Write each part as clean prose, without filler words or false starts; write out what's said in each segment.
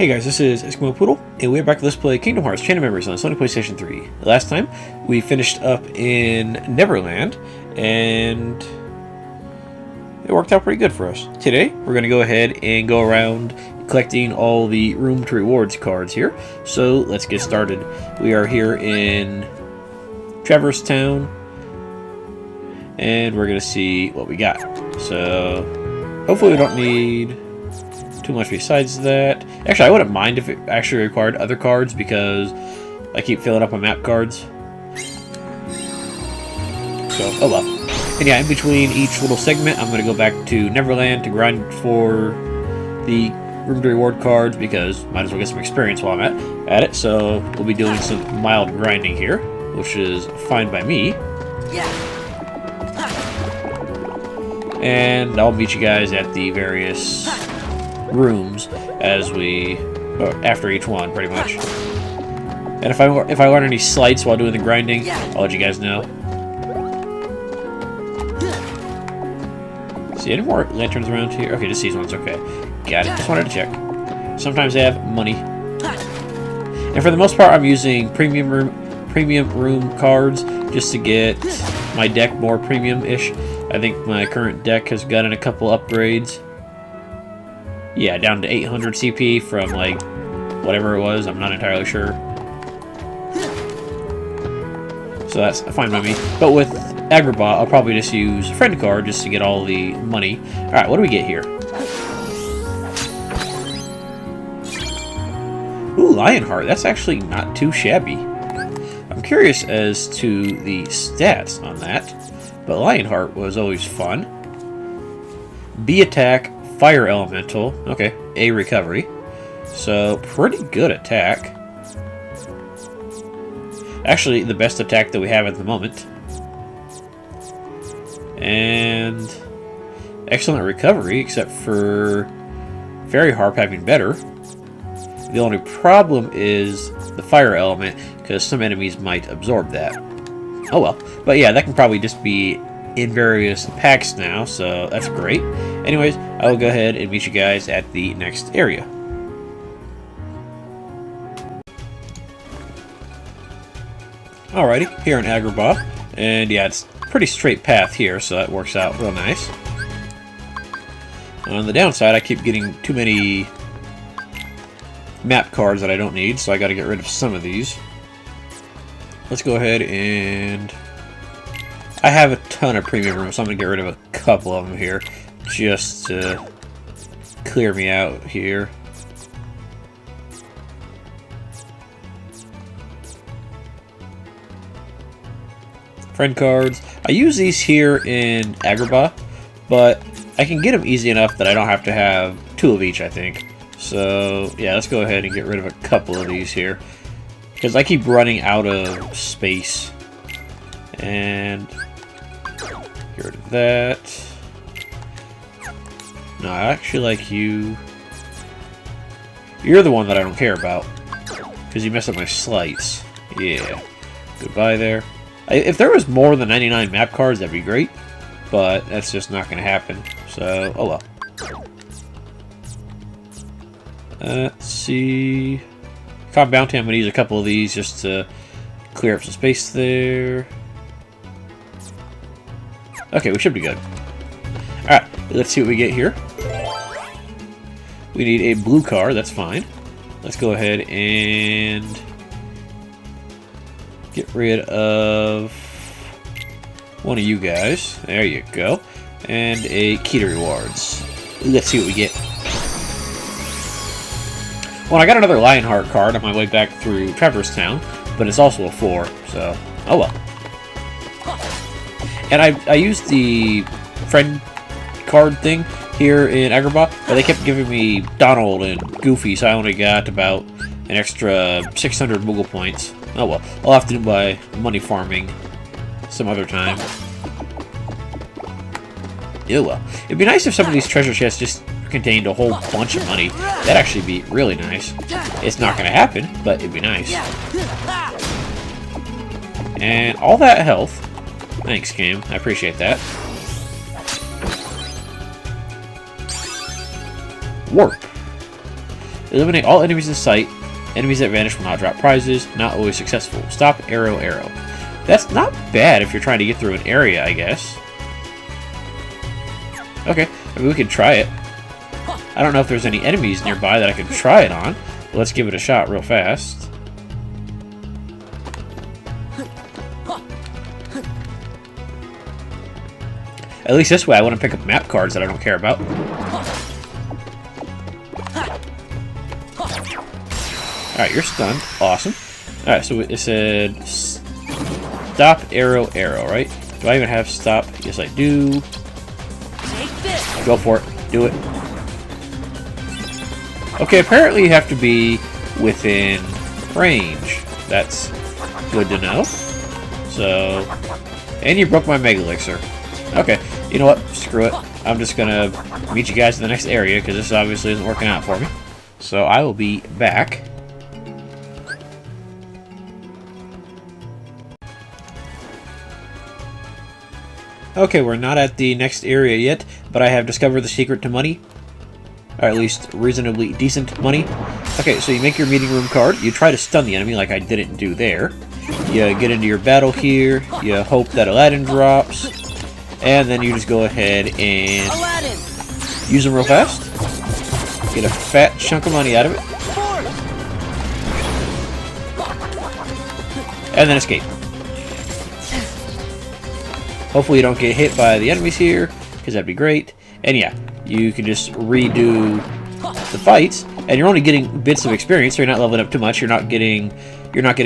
Hey guys, this is Eskimo Poodle, and we're back to Let's Play Kingdom Hearts Chain of Memories on Sony PlayStation 3. Last time, we finished up in Neverland, and it worked out pretty good for us. Today, we're going to go ahead and go around collecting all the Room to Rewards cards here. So, let's get started. We are here in Town, and we're going to see what we got. So, hopefully we don't need too much besides that. Actually, I wouldn't mind if it actually required other cards because I keep filling up my map cards. So, oh well. And yeah, in between each little segment, I'm going to go back to Neverland to grind for the Room to Reward cards because might as well get some experience while I'm at it. So, we'll be doing some mild grinding here, which is fine by me. And I'll meet you guys at the various rooms as we after each one, pretty much. And if I learn any slights while doing the grinding, I'll let you guys know. See any more lanterns around here? Okay, just these ones. Okay, got it. Just wanted to check. Sometimes they have money, and for the most part, I'm using premium room cards just to get my deck more premium-ish. I think my current deck has gotten a couple upgrades. Yeah, down to 800 CP from, like, whatever it was. I'm not entirely sure. So that's fine by me. But with Hagreb, I'll probably just use a friend card just to get all the money. Alright, what do we get here? Ooh, Lionheart. That's actually not too shabby. I'm curious as to the stats on that. But Lionheart was always fun. B attack. Fire Elemental. Okay, A recovery. So, pretty good attack. Actually, the best attack that we have at the moment. And excellent recovery, except for Fairy Harp having better. The only problem is the Fire Element, because some enemies might absorb that. Oh well. But yeah, that can probably just be in various packs now, so that's great. Anyways, I will go ahead and meet you guys at the next area. Alrighty, here in Hagreb, and yeah, it's a pretty straight path here, so that works out real nice. On the downside, I keep getting too many map cards that I don't need, so I gotta get rid of some of these. Let's go ahead and I have a ton of premium rooms, so I'm going to get rid of a couple of them here, just to clear me out here. Friend cards. I use these here in Hagreb, but I can get them easy enough that I don't have to have two of each, I think. So, yeah, let's go ahead and get rid of a couple of these here, because I keep running out of space. And get rid of that. No, I actually like you. You're the one that I don't care about, because you mess up my slights. Yeah. Goodbye there. If there was more than 99 map cards, that'd be great, but that's just not going to happen. So, oh well. Let's see. Cop Bounty, I'm going to use a couple of these just to clear up some space there. Okay, we should be good. Alright, let's see what we get here. We need a blue card, that's fine. Let's go ahead and get rid of one of you guys. There you go. And a key to rewards. Let's see what we get. Well, I got another Lionheart card on my way back through Town, but it's also a 4, so oh well. And I used the friend card thing here in Hagreb, but they kept giving me Donald and Goofy, so I only got about an extra 600 Moogle points. Oh well, I'll have to do my money farming some other time. Oh well. It'd be nice if some of these treasure chests just contained a whole bunch of money. That'd actually be really nice. It's not going to happen, but it'd be nice. And all that health. Thanks, game. I appreciate that. Warp. Eliminate all enemies in sight. Enemies that vanish will not drop prizes. Not always successful. Stop, arrow, arrow. That's not bad if you're trying to get through an area, I guess. Okay, I mean, we can try it. I don't know if there's any enemies nearby that I can try it on. But let's give it a shot real fast. At least this way I want to pick up map cards that I don't care about. Alright, you're stunned. Awesome. Alright, so it said stop, arrow, arrow, right? Do I even have stop? Yes, I do. Go for it. Do it. Okay, apparently you have to be within range. That's good to know. So, and you broke my Mega Elixir. Okay, you know what? Screw it. I'm just gonna meet you guys in the next area because this obviously isn't working out for me. So I will be back. Okay, we're not at the next area yet, but I have discovered the secret to money. Or at least reasonably decent money. Okay, so you make your meeting room card. You try to stun the enemy like I didn't do there. You get into your battle here. You hope that Aladdin drops. And then you just go ahead and use them real fast. Get a fat chunk of money out of it. And then escape. Hopefully you don't get hit by the enemies here, because that'd be great. And yeah, you can just redo the fights, and you're only getting bits of experience, so you're not leveling up too much. You're not getting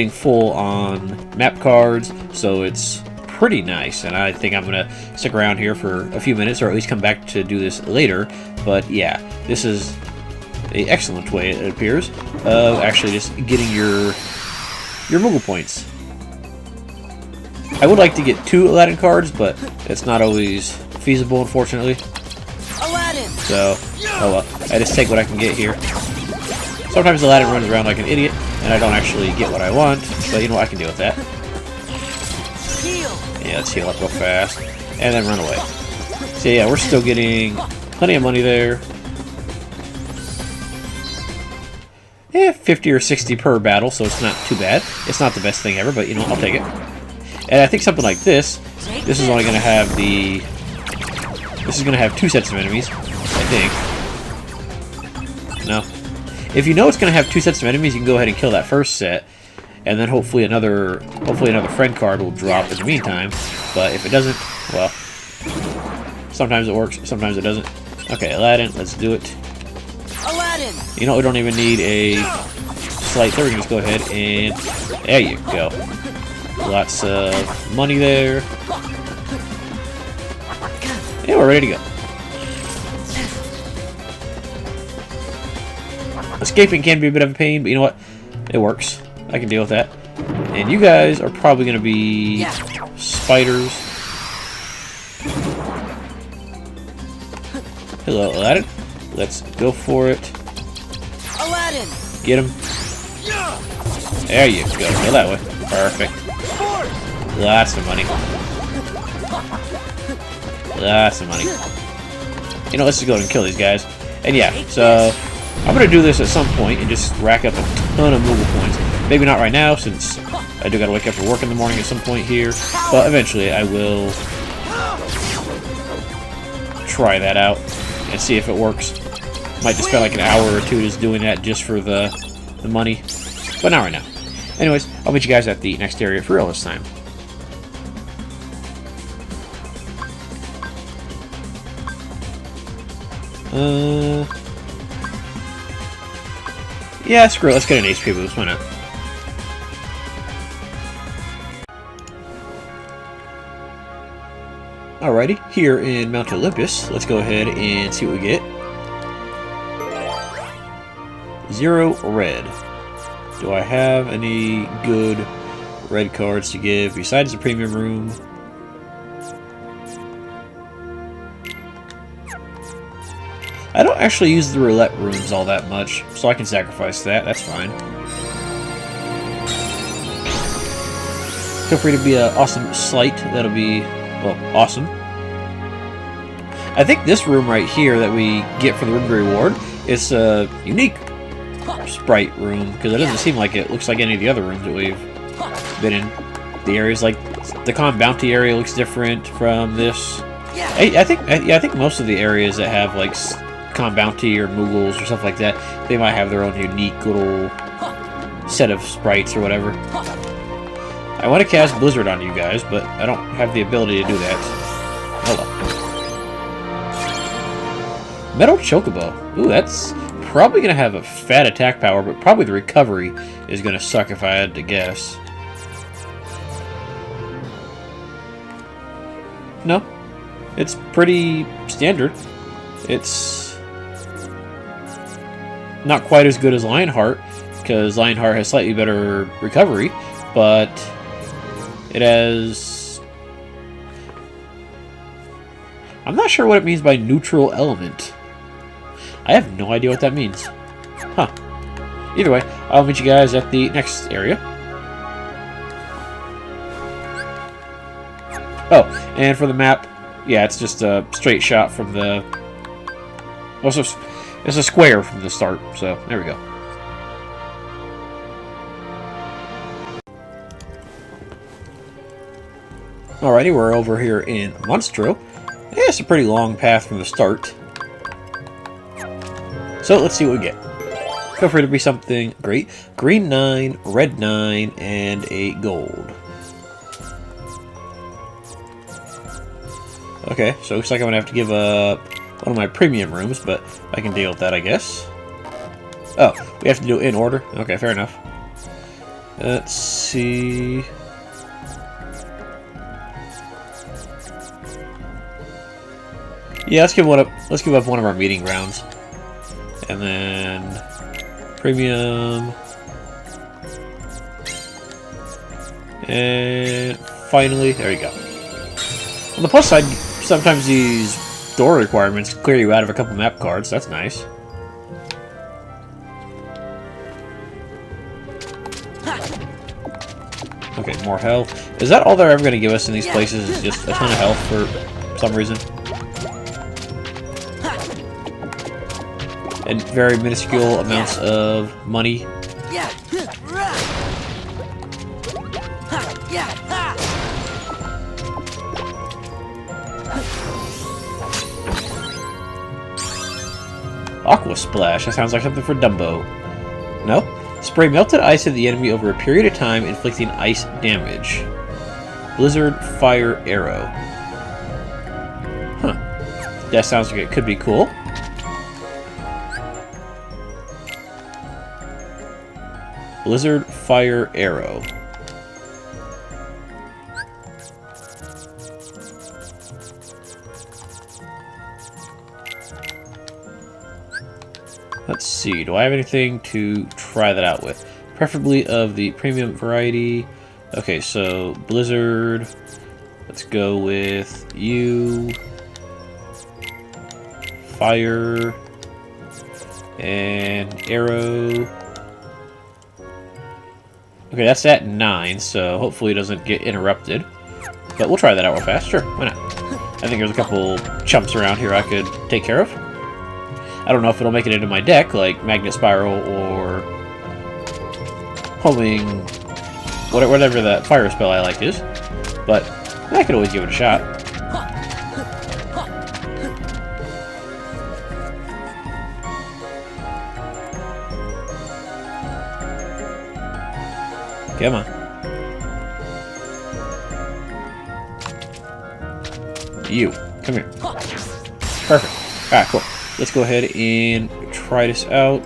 full on map cards, so it's pretty nice. And I think I'm gonna stick around here for a few minutes, or at least come back to do this later. But yeah, this is an excellent way, it appears, of actually just getting your Moogle points. I would like to get 2 Aladdin cards, but it's not always feasible, unfortunately. Aladdin. So, oh well. I just take what I can get here. Sometimes Aladdin runs around like an idiot, and I don't actually get what I want, but you know what, I can deal with that. Heal. Yeah, let's heal up real fast, and then run away. So yeah, we're still getting plenty of money there. Yeah, 50 or 60 per battle, so it's not too bad. It's not the best thing ever, but you know, I'll take it. And I think something like this is only going to have the... This is going to have 2 sets of enemies, I think. No. If you know it's going to have 2 sets of enemies, you can go ahead and kill that first set, and then hopefully another friend card will drop in the meantime. But if it doesn't, well, sometimes it works, sometimes it doesn't. Okay, Aladdin, let's do it. Aladdin. You know, we don't even need a slight there. We can just go ahead and... There you go. Lots of money there. Yeah, we're ready to go. Escaping can be a bit of a pain, but you know what? It works. I can deal with that. And you guys are probably going to be spiders. Hello, Aladdin. Let's go for it. Aladdin. Get him. There you go. Go that way. Perfect. Lots of money. Lots of money. You know, let's just go ahead and kill these guys. And yeah, so I'm going to do this at some point and just rack up a ton of Moogle points. Maybe not right now, since I do got to wake up for work in the morning at some point here. But eventually I will try that out and see if it works. Might just spend like an hour or 2 just doing that just for the money. But not right now. Anyways, I'll meet you guys at the next area for real this time. Yeah, screw it. Let's get an HP boost. Why not? Alrighty, here in Mount Olympus, let's go ahead and see what we get. 0 red. Do I have any good red cards to give besides the premium room? I don't actually use the roulette rooms all that much, so I can sacrifice that. That's fine. Feel free to be an awesome slight. That'll be, well, awesome. I think this room right here that we get for the room reward is unique. sprite room, because it doesn't seem like it looks like any of the other rooms that we've been in. The areas like the Con Bounty area looks different from this. I think most of the areas that have like Con Bounty or Moogles or stuff like that, they might have their own unique little set of sprites or whatever. I want to cast Blizzard on you guys, but I don't have the ability to do that. Oh well. Metal Chocobo. Ooh, that's probably going to have a fat attack power, but probably the recovery is going to suck if I had to guess. No. It's pretty standard. It's not quite as good as Lionheart, because Lionheart has slightly better recovery, but it has... I'm not sure what it means by neutral element. I have no idea what that means. Huh. Either way, I'll meet you guys at the next area. Oh, and for the map, yeah, it's just a straight shot from the... Also, it's a square from the start, so there we go. Alrighty, we're over here in Monstro. Yeah, it's a pretty long path from the start. So let's see what we get. Feel free to be something great. Green 9, red 9, and a gold. Okay, so it looks like I'm going to have to give up one of my premium rooms, but I can deal with that, I guess. Oh, we have to do it in order? Okay, fair enough. Let's see... Yeah, let's give up one of our meeting grounds. And then... Premium... And... Finally, there you go. On the plus side, sometimes these door requirements clear you out of a couple map cards. That's nice. Okay, more health. Is that all they're ever going to give us in these places? Is just a ton of health for some reason? And very minuscule amounts of money. Aqua Splash. That sounds like something for Dumbo. No? Spray melted ice at the enemy over a period of time, inflicting ice damage. Blizzard Fire Arrow. Huh. That sounds like it could be cool. Blizzard Fire Arrow. Let's see, do I have anything to try that out with? Preferably of the premium variety. Okay, so Blizzard. Let's go with you. Fire. And Arrow. Okay, that's at 9, so hopefully it doesn't get interrupted. But we'll try that out real fast. Sure, why not? I think there's a couple chumps around here I could take care of. I don't know if it'll make it into my deck, like Magnet Spiral or Homing, whatever that fire spell I like is. But I could always give it a shot. Come on. You. Come here. Perfect. Alright, cool. Let's go ahead and try this out.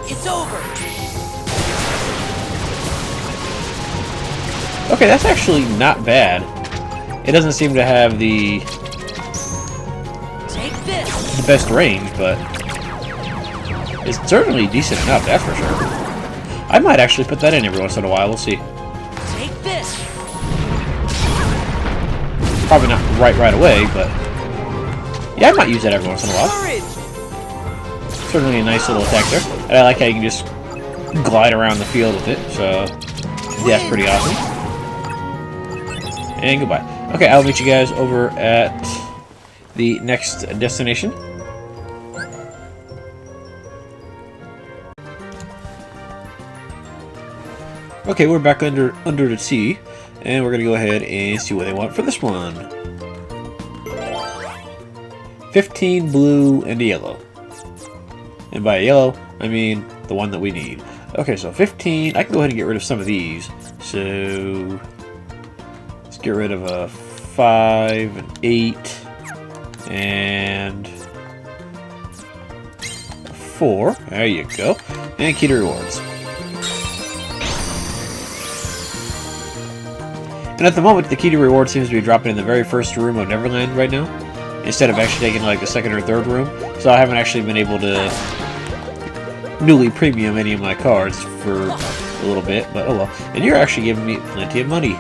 It's over. Okay, that's actually not bad. It doesn't seem to have the best range, but it's certainly decent enough, that's for sure. I might actually put that in every once in a while, we'll see. Take this. Probably not right away, but yeah, I might use that every once in a while. Certainly a nice little attack there. And I like how you can just glide around the field with it, so that's pretty awesome. And goodbye. Okay, I'll meet you guys over at the next destination. Okay, we're back under the sea, and we're gonna go ahead and see what they want for this one. 15 blue and a yellow. And by yellow, I mean the one that we need. Okay, so 15. I can go ahead and get rid of some of these. So let's get rid of a 5, an 8, and 4. There you go. And key to rewards. And at the moment, the key to reward seems to be dropping in the very first room of Neverland right now, instead of actually taking like the second or third room. So I haven't actually been able to newly premium any of my cards for a little bit, but oh well. And you're actually giving me plenty of money.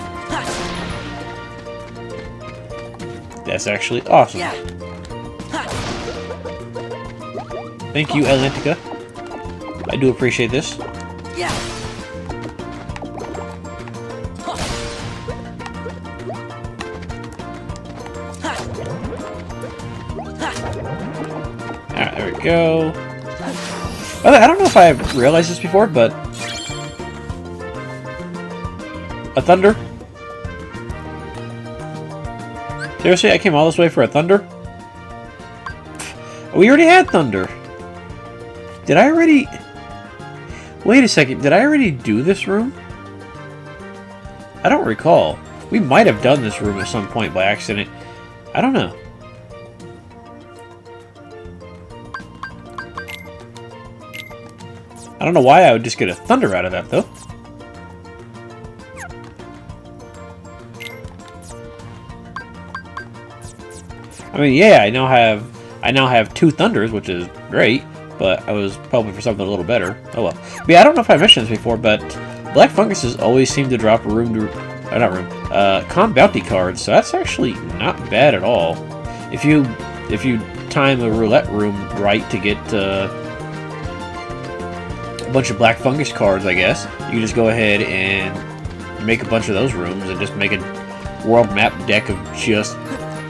That's actually awesome. Thank you, Atlantica. I do appreciate this. Alright, there we go. I don't know if I've realized this before, but a thunder? Seriously, I came all this way for a thunder? We already had thunder. Did I already... Wait a second, did I already do this room? I don't recall. We might have done this room at some point by accident. I don't know. I don't know why I would just get a thunder out of that, though. I mean, yeah, I now have 2 thunders, which is great, but I was hoping for something a little better. Oh well. But yeah, I don't know if I mentioned this before, but black funguses always seem to drop com bounty cards, so that's actually not bad at all. If you time the roulette room right to get a bunch of black fungus cards, I guess you can just go ahead and make a bunch of those rooms and just make a world map deck of just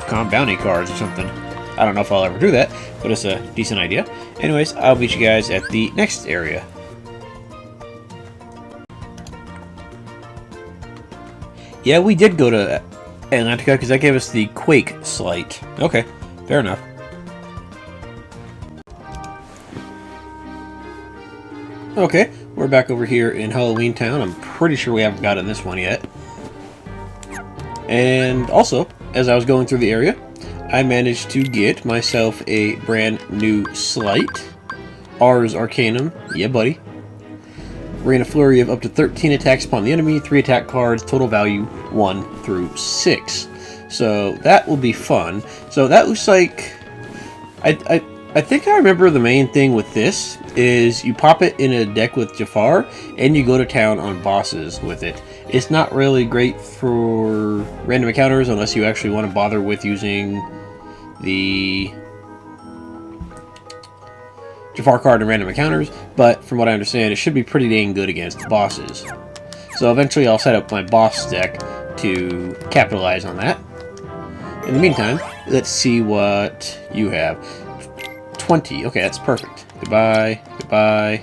com bounty cards or something. I don't know if I'll ever do that, but it's a decent idea. Anyways, I'll meet you guys at the next area. Yeah, we did go to Atlantica because that gave us the Quake Slight. Okay, fair enough. Okay, we're back over here in Halloweentown. I'm pretty sure we haven't gotten this one yet. And also, as I was going through the area, I managed to get myself a brand new Slight. Ars Arcanum. Yeah, buddy. Rain a flurry of up to 13 attacks upon the enemy, 3 attack cards, total value 1 through 6. So that will be fun. So that looks like... I think I remember the main thing with this is you pop it in a deck with Jafar and you go to town on bosses with it. It's not really great for random encounters unless you actually want to bother with using the Jafar card in random encounters, but from what I understand, it should be pretty dang good against bosses. So eventually I'll set up my boss deck to capitalize on that. In the meantime, let's see what you have. 20. Okay, that's perfect. Goodbye. Goodbye.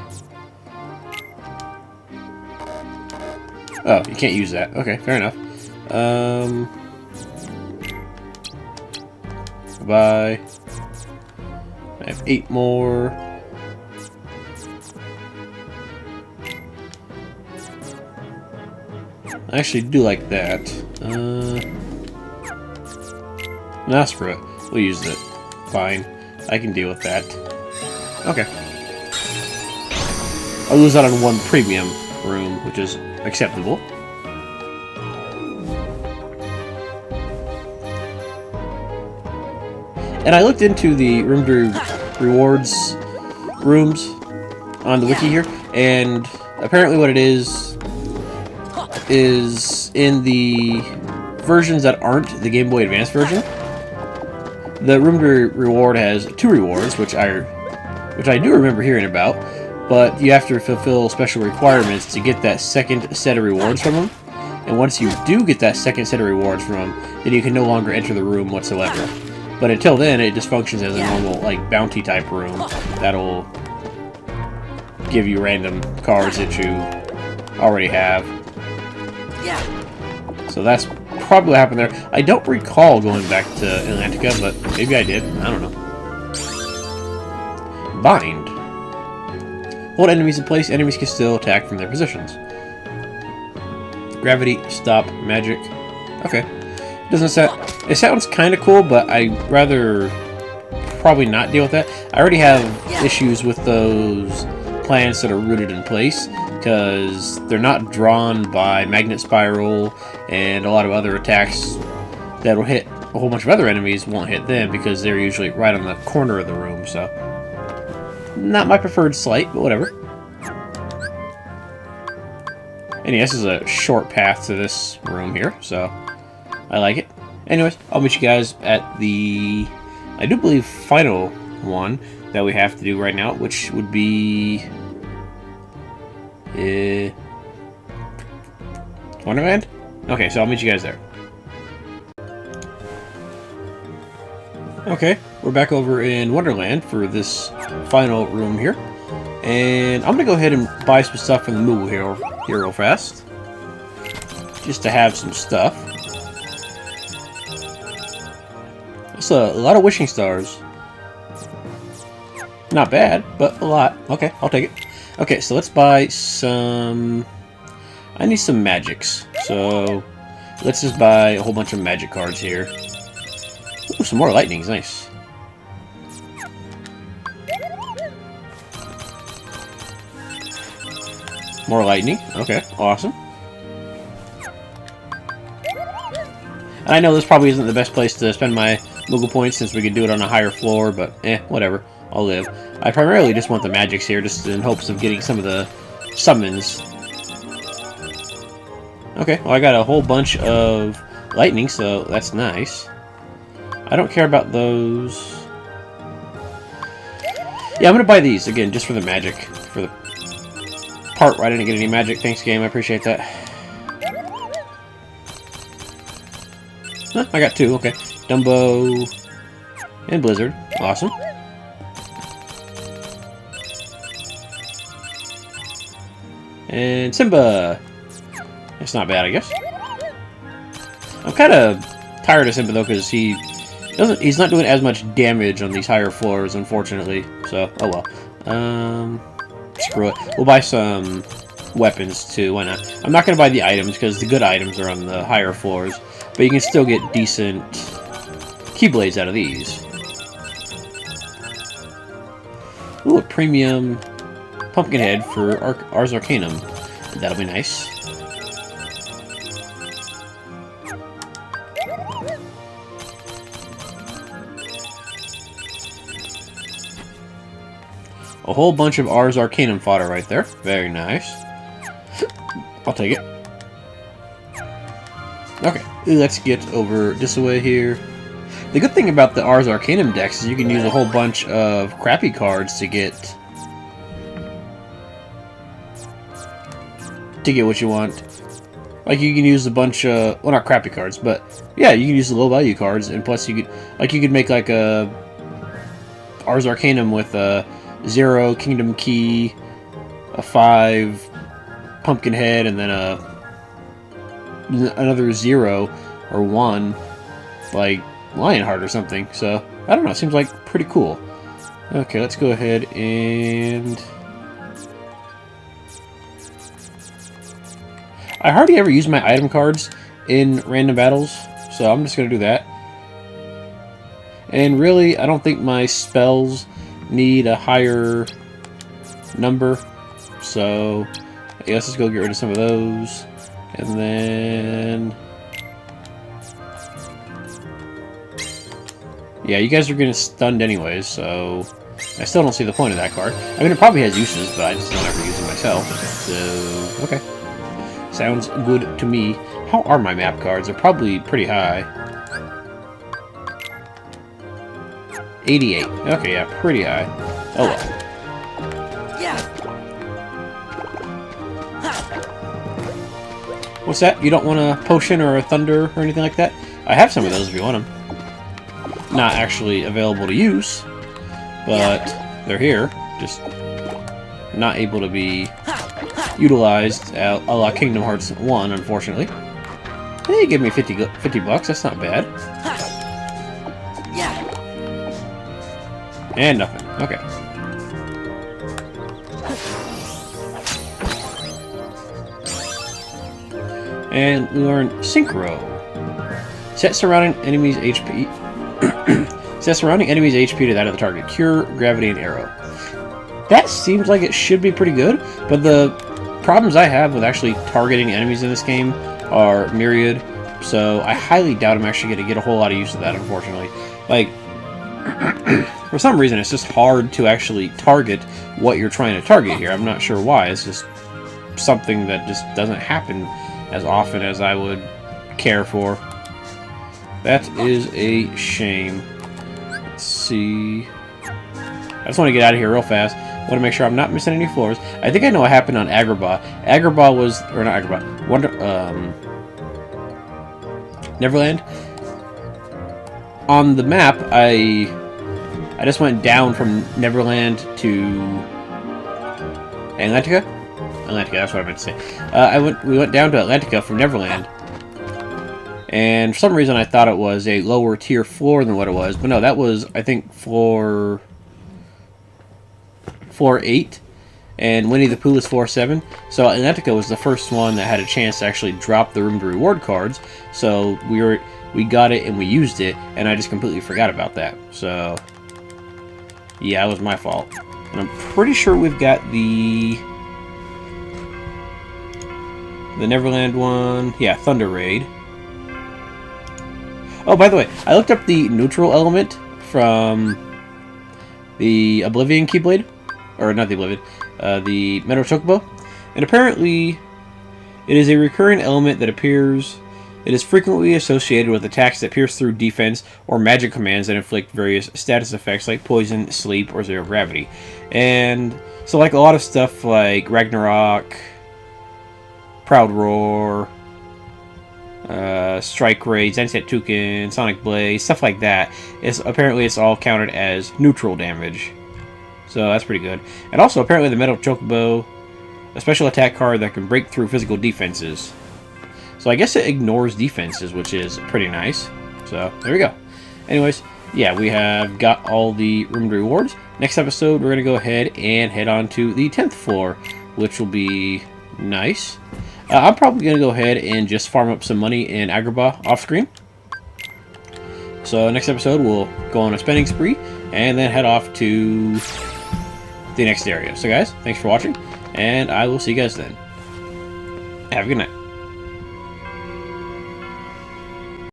Oh, you can't use that. Okay, fair enough. Goodbye. I have 8 more. I actually do like that. Nah, screw it. We'll use it. Fine. I can deal with that. Okay. I'll lose out on 1 premium room, which is acceptable. And I looked into the room to rewards rooms on the wiki here, and apparently what it is in the versions that aren't the Game Boy Advance version, the room to reward has 2 rewards, which I do remember hearing about, but you have to fulfill special requirements to get that second set of rewards from them. And once you do get that second set of rewards from them, then you can no longer enter the room whatsoever. But until then, it just functions as a normal, like, bounty type room that'll give you random cards that you already have. So that's probably what happened there. I don't recall going back to Atlantica, but maybe I did. I don't know. Bind. Hold enemies in place. Enemies can still attack from their positions. Gravity, stop, magic. Okay. Doesn't sound... It sounds kind of cool, but I'd rather probably not deal with that. I already have issues with those plants that are rooted in place, because they're not drawn by magnet spiral, and a lot of other attacks that'll hit a whole bunch of other enemies won't hit them because they're usually right on the corner of the room, so not my preferred slight, but whatever. Anyway, this is a short path to this room here, so I like it. Anyways, I'll meet you guys at the, I do believe, final one that we have to do right now, which would be Wonderland? Okay, so I'll meet you guys there. Okay, we're back over in Wonderland for this final room here. And I'm going to go ahead and buy some stuff from the Moogle here real fast. Just to have some stuff. That's a lot of wishing stars. Not bad, but a lot. Okay, I'll take it. Okay, so let's buy some... I need some magics. So let's just buy a whole bunch of magic cards here. Ooh, some more lightnings. Nice. More lightning. Okay, awesome. And I know this probably isn't the best place to spend my Moogle points since we could do it on a higher floor, but whatever. I'll live. I primarily just want the magics here, just in hopes of getting some of the summons. Okay, well I got a whole bunch of lightning, so that's nice. I don't care about those. Yeah, I'm gonna buy these, again, just for the magic. For the part where I didn't get any magic. Thanks, game, I appreciate that. Huh, I got two, okay. Dumbo and Blizzard. Awesome. And Simba. It's not bad, I guess. I'm kind of tired of Simba though, because he's not doing as much damage on these higher floors, unfortunately. So, oh well. Screw it. We'll buy some weapons too. Why not? I'm not gonna buy the items because the good items are on the higher floors, but you can still get decent keyblades out of these. Ooh, a premium pumpkin head for Ars Arcanum. That'll be nice. A whole bunch of Ars Arcanum fodder right there. Very nice. I'll take it. Okay, let's get over this way here. The good thing about the Ars Arcanum decks is you can use a whole bunch of crappy cards to get what you want. Like you can use a bunch of, well, not crappy cards, but yeah, you can use the low value cards, and plus you could make like a Ars Arcanum with a 0 Kingdom Key, a 5 Pumpkin Head, and then another 0 or 1 like Lionheart or something. So I don't know, it seems like pretty cool. Okay, let's go ahead and I hardly ever use my item cards in random battles, so I'm just gonna do that. And really, I don't think my spells need a higher number, so I guess let's go get rid of some of those. And then yeah, you guys are getting stunned anyways, so I still don't see the point of that card. I mean, it probably has uses, but I just don't ever use it myself. So okay, sounds good to me. How are my map cards? They're probably pretty high. 88. Okay, yeah, pretty high. Oh well. Yeah. What's that? You don't want a potion or a thunder or anything like that? I have some of those if you want them. Not actually available to use, but they're here. Just not able to be utilized a la Kingdom Hearts 1, unfortunately. Hey, give me 50 bucks. That's not bad. Yeah. And nothing. Okay. And we learn Synchro. Set surrounding enemies' HP. Set surrounding enemies' HP to that of the target. Cure, gravity, and arrow. That seems like it should be pretty good, but the problems I have with actually targeting enemies in this game are myriad, so I highly doubt I'm actually going to get a whole lot of use of that, unfortunately. Like, for some reason, it's just hard to actually target what you're trying to target here. I'm not sure why. It's just something that just doesn't happen as often as I would care for. That is a shame. Let's see. I just want to get out of here real fast. I want to make sure I'm not missing any floors. I think I know what happened on Agrabah. Agrabah was, or not Agrabah, Neverland. On the map, I just went down from Neverland to Atlantica. Atlantica, that's what I meant to say. We went down to Atlantica from Neverland, and for some reason I thought it was a lower tier floor than what it was, but no, that was, I think, floor 8, and Winnie the Pooh is floor 7. So Atlantica was the first one that had a chance to actually drop the room to reward cards. So we got it and we used it, and I just completely forgot about that. So yeah, it was my fault. And I'm pretty sure we've got the Neverland one. Yeah, Thunder Raid. Oh, by the way, I looked up the neutral element from the Oblivion Keyblade. Or not the Oblivion, the Metal Chocobo. And apparently, it is a recurring element that appears. It is frequently associated with attacks that pierce through defense or magic commands that inflict various status effects like poison, sleep, or zero gravity. And so, like a lot of stuff like Ragnarok, Proud Roar, Strike Raid, Zenset Tuken, Sonic Blaze, stuff like that, apparently it's all counted as neutral damage. So that's pretty good. And also, apparently the Metal Chocobo, a special attack card that can break through physical defenses. So I guess it ignores defenses, which is pretty nice. So there we go. Anyways, yeah, we have got all the room rewards. Next episode, we're going to go ahead and head on to the 10th floor, which will be nice. I'm probably going to go ahead and just farm up some money in Agrabah off screen. So next episode, we'll go on a spending spree and then head off to the next area. So guys, thanks for watching, and I will see you guys then. Have a good night.